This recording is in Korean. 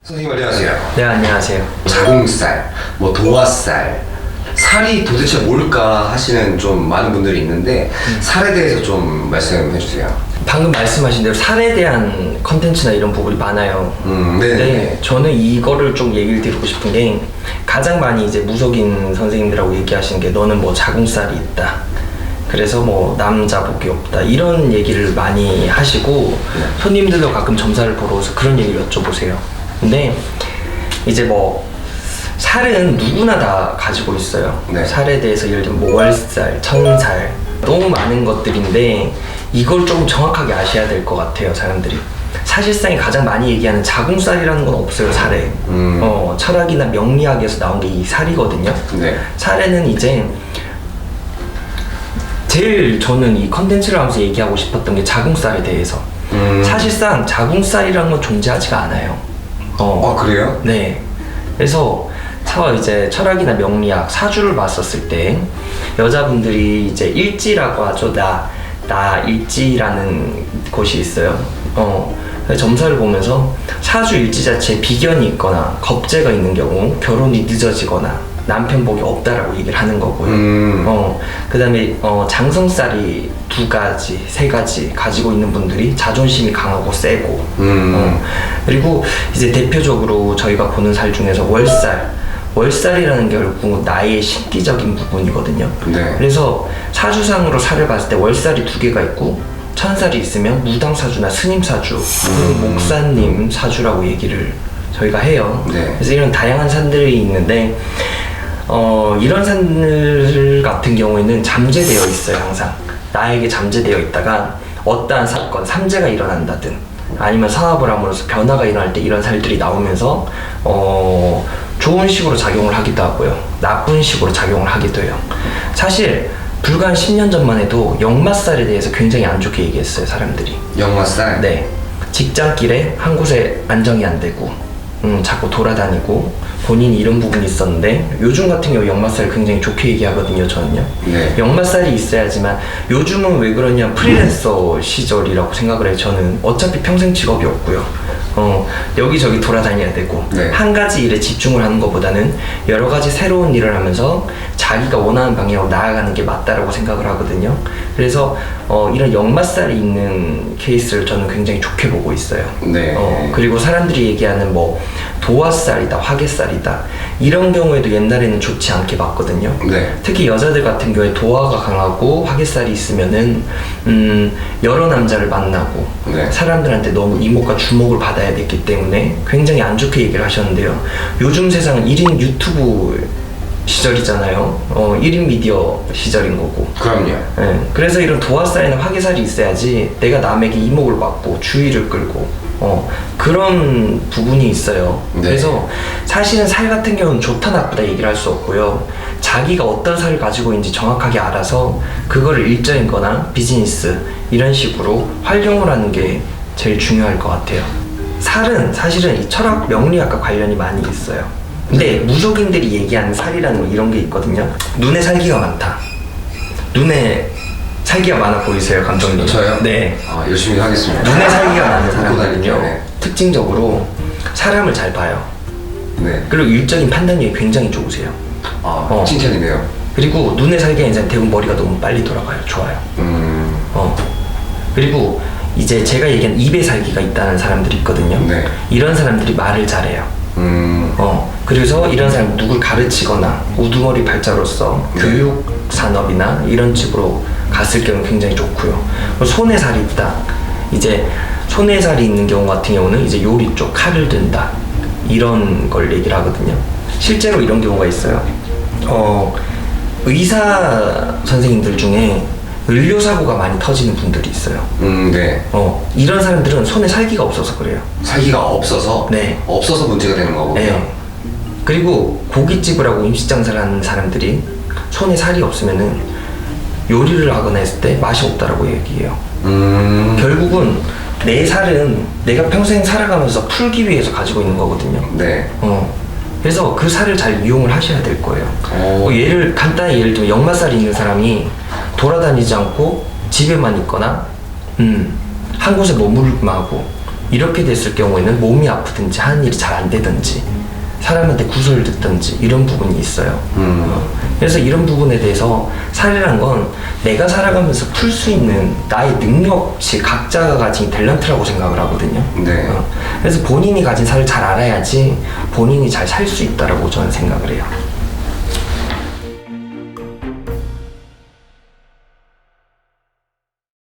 선생님 안녕하세요. 네, 안녕하세요. 자궁살, 도화살, 살이 도대체 뭘까 하시는 좀 많은 분들이 있는데 살에 대해서 좀 말씀해 주세요. 방금 말씀하신 대로 살에 대한 컨텐츠나 이런 부분이 많아요. 네. 저는 이거를 좀 얘기를 드리고 싶은 게 가장 많이 이제 무속인 선생님들하고 얘기하시는 게 너는 자궁살이 있다. 그래서 남자 복이 없다. 이런 얘기를 많이 하시고 손님들도 가끔 점사를 보러 오서 그런 얘기를 여쭤보세요. 근데 이제 살은 누구나 다 가지고 있어요. 네. 살에 대해서 예를 들면 월살, 천살 너무 많은 것들인데 이걸 좀 정확하게 아셔야 될 것 같아요, 사람들이. 사실상 가장 많이 얘기하는 자궁살이라는 건 없어요, 살에. 철학이나 명리학에서 나온 게 이 살이거든요. 네. 살에는 이제 제일 저는 이 컨텐츠를 하면서 얘기하고 싶었던 게 자궁살에 대해서. 사실상 자궁살이라는 건 존재하지가 않아요. 그래요? 네. 그래서 이제 철학이나 명리학 사주를 봤었을 때 여자분들이 이제 일지라고 하죠. 나 일지라는 곳이 있어요. 점사를 보면서 사주 일지 자체에 비견이 있거나 겁재가 있는 경우 결혼이 늦어지거나 남편 복이 없다라고 얘기를 하는 거고요. 그 다음에 장성살이 2가지, 3가지 가지고 있는 분들이 자존심이 강하고 세고, 그리고 이제 대표적으로 저희가 보는 살 중에서 월살이라는 게 결국 나의 신기적인 부분이거든요. 네. 그래서 사주상으로 살을 봤을 때 월살이 2개가 있고 천살이 있으면 무당사주나 스님사주, 목사님 사주라고 얘기를 저희가 해요. 네. 그래서 이런 다양한 산들이 있는데 이런 산들 같은 경우에는 잠재되어 있어요. 항상 나에게 잠재되어 있다가 어떠한 사건, 삼재가 일어난다든 아니면 사업을 함으로써 변화가 일어날 때 이런 살들이 나오면서 좋은 식으로 작용을 하기도 하고요, 나쁜 식으로 작용을 하기도 해요. 사실 불과 한 10년 전만 해도 역마살에 대해서 굉장히 안 좋게 얘기했어요, 사람들이. 역마살? 네. 직장길에 한 곳에 안정이 안 되고 자꾸 돌아다니고 본인이 이런 부분이 있었는데 요즘 같은 경우 역마살을 굉장히 좋게 얘기하거든요, 저는요. 네. 역마살이 있어야지만 요즘은 왜 그러냐, 프리랜서 시절이라고 생각을 해요. 저는 어차피 평생 직업이 없고요. 여기저기 돌아다녀야 되고, 네. 한 가지 일에 집중을 하는 것보다는 여러 가지 새로운 일을 하면서 자기가 원하는 방향으로 나아가는 게 맞다라고 생각을 하거든요. 그래서 이런 역마살이 있는 케이스를 저는 굉장히 좋게 보고 있어요. 네. 그리고 사람들이 얘기하는 도화살이다, 화개살이다 이런 경우에도 옛날에는 좋지 않게 봤거든요. 네. 특히 여자들 같은 경우에 도화가 강하고 화개살이 있으면은 여러 남자를 만나고 네. 사람들한테 너무 이목과 주목을 받아야 됐기 때문에 굉장히 안 좋게 얘기를 하셨는데요. 요즘 세상은 1인 유튜브 시절이잖아요. 1인 미디어 시절인 거고. 그럼요. 네, 그래서 이런 도화살이나 화개살이 있어야지 내가 남에게 이목을 받고 주의를 끌고 그런 부분이 있어요. 네. 그래서 사실은 살 같은 경우는 좋다 나쁘다 얘기를 할 수 없고요. 자기가 어떤 살을 가지고 있는지 정확하게 알아서 그거를 일적인 거나 비즈니스 이런 식으로 활용을 하는 게 제일 중요할 것 같아요. 살은 사실은 이 철학 명리학과 관련이 많이 있어요. 근데 무속인들이 얘기하는 살이라는 거 이런 게 있거든요. 눈에 살기가 많다. 눈에 살기가 많아 보이세요, 감독님? 저요? 네. 열심히 하겠습니다. 눈에 살기가 많은 보고 사람들은요, 다닐게요. 네. 특징적으로 사람을 잘 봐요. 네. 그리고 일적인 판단력이 굉장히 좋으세요. 칭찬이네요. 그리고 눈에 살기가 있는 사람 대부분 머리가 너무 빨리 돌아가요. 좋아요. 그리고 이제 제가 얘기한 입에 살기가 있다는 사람들이 있거든요. 네. 이런 사람들이 말을 잘해요. 그래서 이런 사람 누굴 가르치거나 우두머리 발자로서 네. 교육 산업이나 이런 쪽으로 갔을 경우 굉장히 좋고요. 손에 살이 있다. 이제 손에 살이 있는 경우 같은 경우는 이제 요리 쪽 칼을 든다. 이런 걸 얘기를 하거든요. 실제로 이런 경우가 있어요. 의사 선생님들 중에 의료사고가 많이 터지는 분들이 있어요. 네. 이런 사람들은 손에 살기가 없어서 그래요. 살기가 없어서? 네. 없어서 문제가 되는 거군요. 네. 그리고 고깃집을 하고 음식 장사를 하는 사람들이 손에 살이 없으면은 요리를 하거나 했을 때 맛이 없다라고 얘기해요. 결국은 내 살은 내가 평생 살아가면서 풀기 위해서 가지고 있는 거거든요. 네. 그래서 그 살을 잘 이용을 하셔야 될 거예요. 간단히 예를 들면 역마살이 있는 사람이 돌아다니지 않고 집에만 있거나 한 곳에 머물고 이렇게 됐을 경우에는 몸이 아프든지 하는 일이 잘 안 되든지 사람한테 구설을 듣든지 이런 부분이 있어요. 그래서 이런 부분에 대해서 사례란 건 내가 살아가면서 풀 수 있는 나의 능력치 각자가 가진 탤런트라고 생각을 하거든요. 네. 그래서 본인이 가진 사를 잘 알아야지 본인이 잘 살 수 있다라고 저는 생각을 해요.